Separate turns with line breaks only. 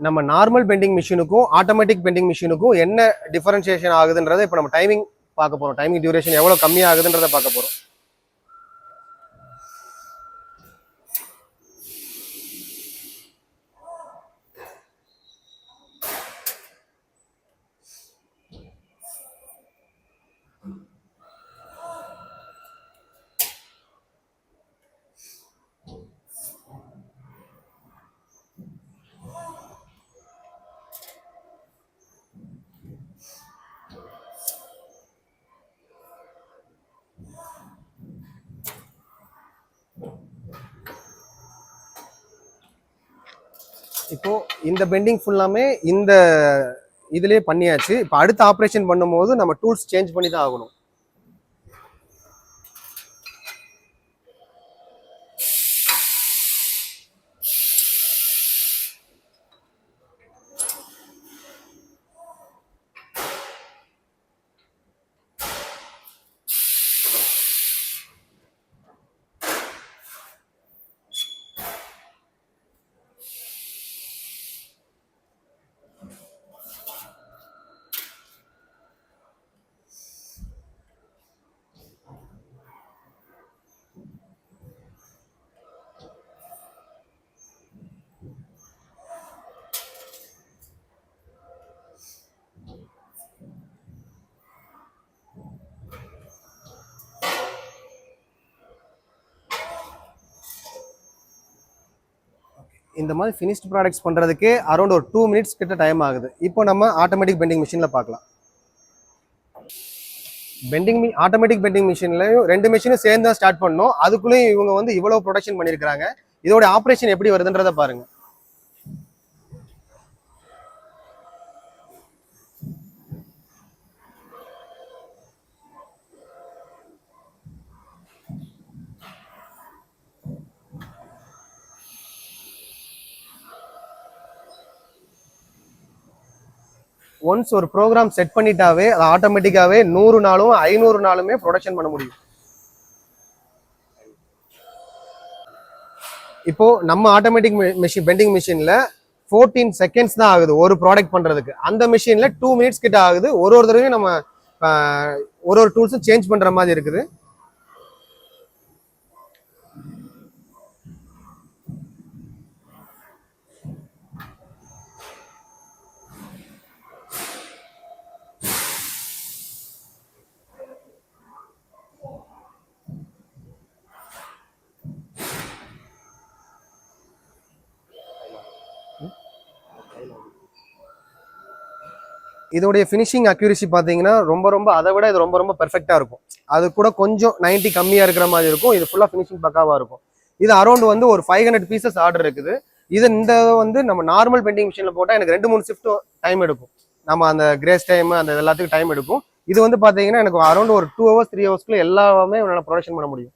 நம்ம normal bending மிஷினுக்கும் automatic bending மிஷினுக்கும் என்ன differentiation ஆகுதுன்றதை இப்போ நம்ம டைமிங் பார்க்க போகிறோம். டைமிங் டியூரேஷன் எவ்வளோ கம்மியாகுதுன்றதை பார்க்க போகிறோம். இப்போ இந்த பெண்டிங் ஃபுல்லாமே இந்த இதுலயே பண்ணியாச்சு. இப்போ அடுத்த ஆப்ரேஷன் பண்ணும்போது நம்ம டூல்ஸ் சேஞ்ச் பண்ணி தான் ஆகணும். இந்த மாதிரி ஃபினிஷ்ட் ப்ராடக்ட்ஸ் பண்ணுறதுக்கு அரௌண்ட் ஒரு 2 minutes கிட்ட டைம் ஆகுது. இப்போ நம்ம ஆட்டோமேட்டிக் பெண்டிங் மிஷினில் பார்க்கலாம். ஆட்டோமேட்டிக் பெண்டிங் மிஷின்லையும் 2 மிஷினும் சேர்ந்து தான் ஸ்டார்ட் பண்ணோம். அதுக்குள்ளேயும் இவங்க வந்து இவ்வளோ ப்ரொடக்ஷன் பண்ணியிருக்காங்க. இதோட ஆப்ரேஷன் எப்படி வருதுன்றதை பாருங்க. ஒன்ஸ் ஒரு ப்ரோக்ராம் செட் பண்ணிட்டாவே அது ஆட்டோமேட்டிக்காவே 100 நாளும் 500 நாளுமே ப்ரொடக்ஷன் பண்ண முடியும். இப்போ நம்ம ஆட்டோமேட்டிக் மிஷின் பெண்டிங் மிஷின்ல 14 seconds தான் ஆகுது ஒரு ப்ராடக்ட் பண்றதுக்கு. அந்த மிஷின்ல 2 minutes கிட்ட ஆகுது. ஒரு தடவையும் நம்ம ஒரு டூல்ஸும் சேஞ்ச் பண்ற மாதிரி இருக்குது. இதோடைய ஃபினிஷிங் அக்யூரசி பார்த்தீங்கன்னா ரொம்ப அதை விட இது ரொம்ப பெர்ஃபெக்டாக இருக்கும். அது கூட கொஞ்சம் 90 கம்மியாக இருக்கிற மாதிரி இருக்கும். இது ஃபுல்லாக ஃபினிஷிங் பக்காவாக இருக்கும். இது அரௌண்ட் வந்து ஒரு 500 pieces ஆர்டர் இருக்குது. இந்த வந்து நம்ம நார்மல் பெண்டிங் மிஷினில் போட்டால் எனக்கு 2-3 ஷிஃப்ட் டைம் எடுக்கும். நம்ம அந்த கிரேஸ் டைம் அந்த எல்லாத்துக்கும் டைம் எடுக்கும். இது வந்து பார்த்தீங்கன்னா எனக்கு அரௌண்ட் ஒரு 2 hours 3 hours எல்லாமே என்னால் ப்ரொடக்ஷன் பண்ண முடியும்.